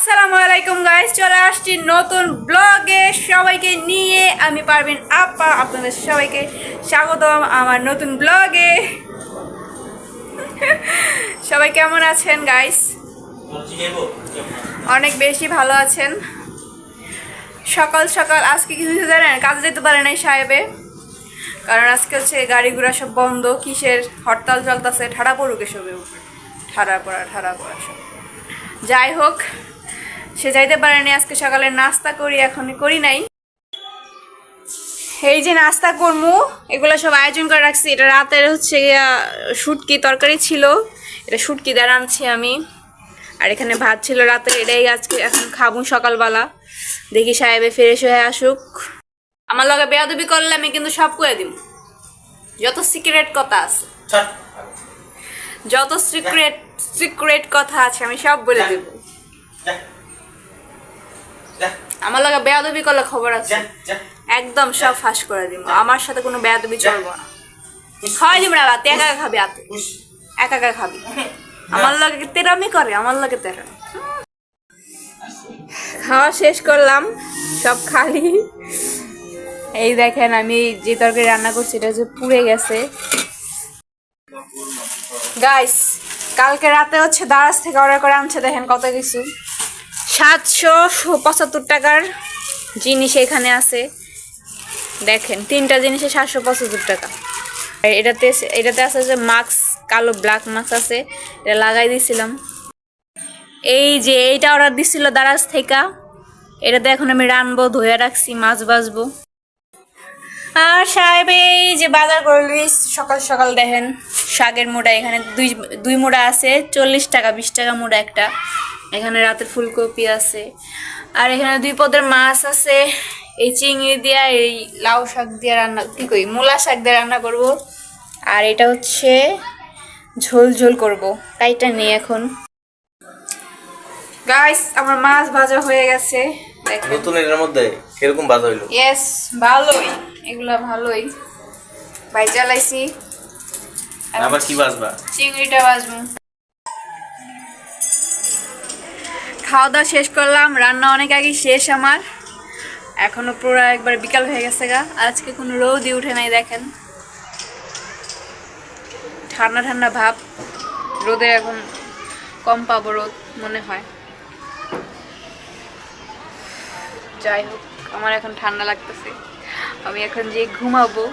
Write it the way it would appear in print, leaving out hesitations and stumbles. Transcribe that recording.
আসসালামু আলাইকুম গাইস, চলে আসছি নতুন ব্লগে সবাইকে নিয়ে। আমি পারভিন আপা, আপনাদের সবাইকে স্বাগতম আমার নতুন ব্লগে। সবাই কেমন আছেন গাইস? অনেক বেশি ভালো আছেন। সকাল সকাল আজকে কিছু জানেন, কাজে যেতে পারে নাই সাহেবে, কারণ আজকে হচ্ছে গাড়ি ঘোড়া সব বন্ধ। কিসের হরতাল চলতেছে, ঠাড়া পড়ুক এসবে, ঠাড়া পড়া সব। যাই হোক, সে যাইতে পারেনি। আজকে সকালে নাস্তা করি, এখনই করি নাই। এই যে নাস্তা করমু, এগুলো সব আয়োজন করে রাখছি। এটা রাতের হচ্ছে শুটকি তরকারি ছিল, এটা শুটকি দিয়ে রাঁধছি আমি। আর এখানে ভাত ছিল রাতের, এটাই আজকে এখন খাবো সকালবেলা। দেখি সাহেবে ফ্রেশ হয়ে আসুক। আমার লগে বেয়াদবি করলে আমি কিন্তু সব করে দিব। যত সিক্রেট কথা আছে, যত সিক্রেট কথা আছে আমি সব বলে দেব। আমার লগে বেয়াদবি করলে খবর আছে, একদম সব ফাঁস করে দিব। আমার সাথে কোনো বেয়াদবি চলবো না। খাওয়াই দিব না, তুই একা খাবি, আতে একা খাবি। আমার লগে তেরামি করে, আমার লগে তেরামি। খাওয়া শেষ করলাম, সব খালি। এই দেখেন আমি যে তরকারি রান্না করছি এটা হচ্ছে পুড়ে গেছে গাইস। কালকে রাতে হচ্ছে দারাজ থেকে অর্ডার করে আনছে, দেখেন কত কিছু। 775 টাকার জিনিস এখানে আছে, দেখেন 3টা জিনিসে 775 টাকা। এটাতে আছে যে মাস্ক, কালো ব্ল্যাক মাস্ক আছে, এটা লাগাই দিছিলাম। এই যে এইটা অর্ডার দিছিল দারাজ থেকে, এটাতে এখন আমি রানবো, ধুয়ে রাখছি, মাছ ভাজবো। আর সাহেব এই যে বাজার করে লুইস সকাল সকাল, দেখেন শাকের মোড়া এখানে দুই মোড়া আছে, 40 টাকা, 20 টাকা মোড়া একটা। এখানে রাতের ফুলকপি আছে, আর এখানে 2 পদের মাছ আছে। এই চিংড়ি দিয়া, এই লাউ শাক দিয়ে রান্না, কি কই, মূলা শাক দিয়ে রান্না করব। আর এটা হচ্ছে ঝোল করব, তাইটা নেই এখন। গাইস আমার মাছ ভাজা হয়ে গেছে, দেখেন। নতুন এর মধ্যে কিরকম ভাজা হইলো? ইয়েস, ভালোই, এগুলা ভালোই ভাই চালাইছি। আবার কি ভাজবা? চিংড়িটা ভাজবো। খাওয়া দাওয়া শেষ করলাম, রান্না অনেক আগে শেষ আমার। এখনো পুরো একবার বিকাল হয়ে গেছে গা। আজকে কোনো রোদই উঠে নাই, দেখেন ঠান্ডা ঠান্ডা ভাব। রোদে এখন কম পাবো রোদ মনে হয়। যাই হোক, আমার এখন ঠান্ডা লাগতেছে, আমি এখন যে ঘুমাবো।